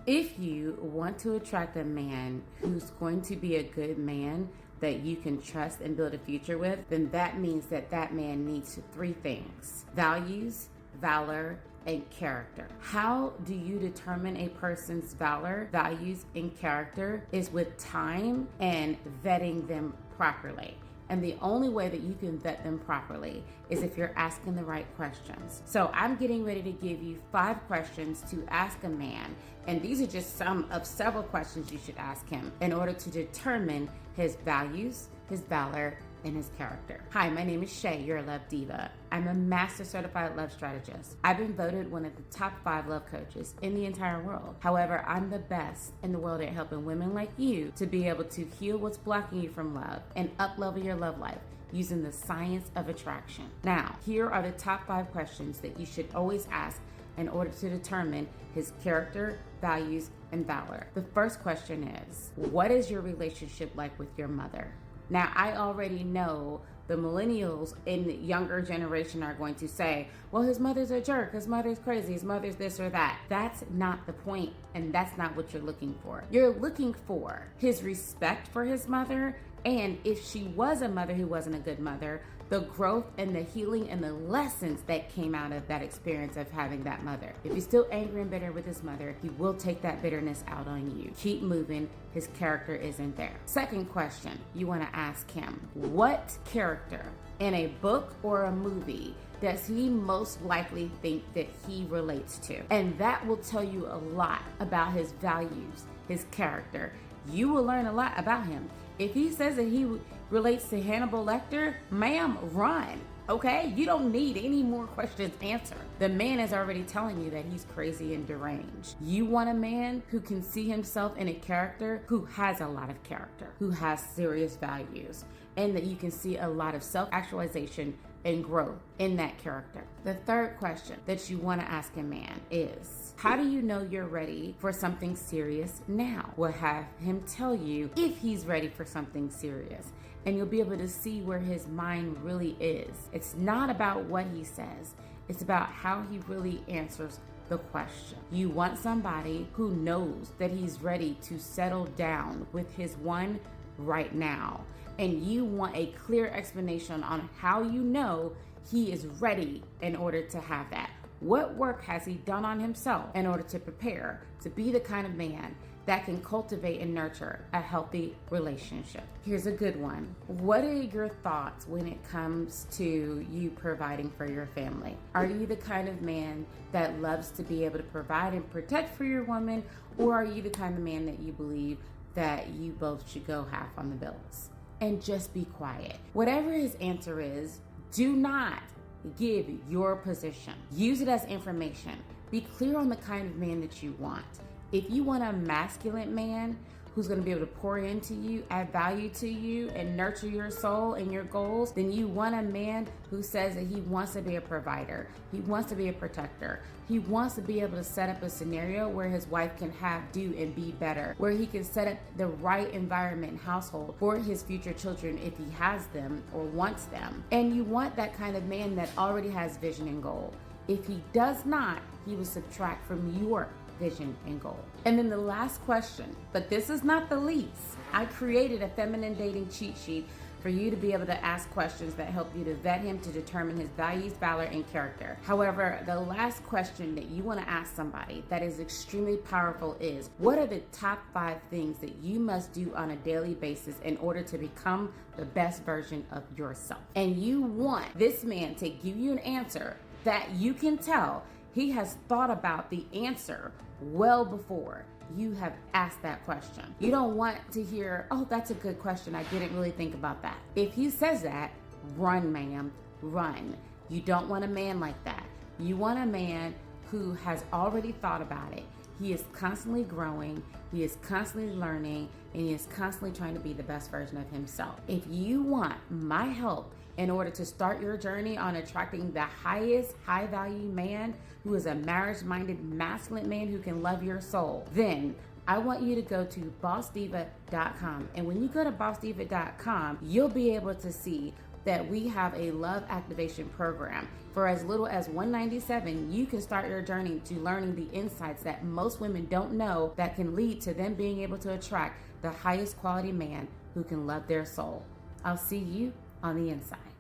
If you want to attract a man who's going to be a good man that you can trust and build a future with, then that means that that man needs three things: values, valor, and character. How do you determine a person's valor, values, and character is with time and vetting them properly. And the only way that you can vet them properly is if you're asking the right questions. So I'm getting ready to give you 5 questions to ask a man. And these are just some of several questions you should ask him in order to determine his values, his valor, and his character. Hi, my name is Shay, Your Love Diva. I'm a master certified love strategist. I've been voted one of the top 5 love coaches in the entire world. However, I'm the best in the world at helping women like you to be able to heal what's blocking you from love and up-level your love life using the science of attraction. Now, here are the top 5 questions that you should always ask in order to determine his character, values, and valor. The first question is, what is your relationship like with your mother? Now, I already know the millennials in the younger generation are going to say, well, his mother's a jerk, his mother's crazy, his mother's this or that. That's not the point, and that's not what you're looking for. You're looking for his respect for his mother, and if she was a mother who wasn't a good mother, the growth and the healing and the lessons that came out of that experience of having that mother. If he's still angry and bitter with his mother, he will take that bitterness out on you. Keep moving. His character isn't there. Second question you want to ask him: what character in a book or a movie does he most likely think that he relates to? And that will tell you a lot about his values, his character. You will learn a lot about him. If he says that he relates to Hannibal Lecter, ma'am, run, okay? You don't need any more questions answered. The man is already telling you that he's crazy and deranged. You want a man who can see himself in a character who has a lot of character, who has serious values, and that you can see a lot of self-actualization and growth in that character. The third question that you want to ask a man is, how do you know you're ready for something serious now? We'll have him tell you if he's ready for something serious, and you'll be able to see where his mind really is. It's not about what he says, it's about how he really answers the question. You want somebody who knows that he's ready to settle down with his one right now. And you want a clear explanation on how you know he is ready in order to have that. What work has he done on himself in order to prepare to be the kind of man that can cultivate and nurture a healthy relationship? Here's a good one. What are your thoughts when it comes to you providing for your family? Are you the kind of man that loves to be able to provide and protect for your woman, or are you the kind of man that you believe that you both should go half on the bills? And just be quiet. Whatever his answer is, do not give your position. Use it as information. Be clear on the kind of man that you want. If you want a masculine man who's going to be able to pour into you, add value to you, and nurture your soul and your goals, then you want a man who says that he wants to be a provider. He wants to be a protector. He wants to be able to set up a scenario where his wife can have, do, and be better, where he can set up the right environment and household for his future children if he has them or wants them. And you want that kind of man that already has vision and goal. If he does not, he will subtract from your vision and goal. And then the last question, but this is not the least, I created a feminine dating cheat sheet for you to be able to ask questions that help you to vet him to determine his values, valor, and character. However, the last question that you want to ask somebody that is extremely powerful is, what are the top 5 things that you must do on a daily basis in order to become the best version of yourself? And you want this man to give you an answer that you can tell he has thought about the answer well before you have asked that question. You don't want to hear, oh, that's a good question, I didn't really think about that. If he says that, run, ma'am, run. You don't want a man like that. You want a man who has already thought about it. He is constantly growing, he is constantly learning, and he is constantly trying to be the best version of himself. If you want my help in order to start your journey on attracting the highest high-value man who is a marriage-minded masculine man who can love your soul, then I want you to go to bossdiva.com. And when you go to bossdiva.com, you'll be able to see that we have a love activation program. For as little as $197, you can start your journey to learning the insights that most women don't know that can lead to them being able to attract the highest quality man who can love their soul. I'll see you on the inside.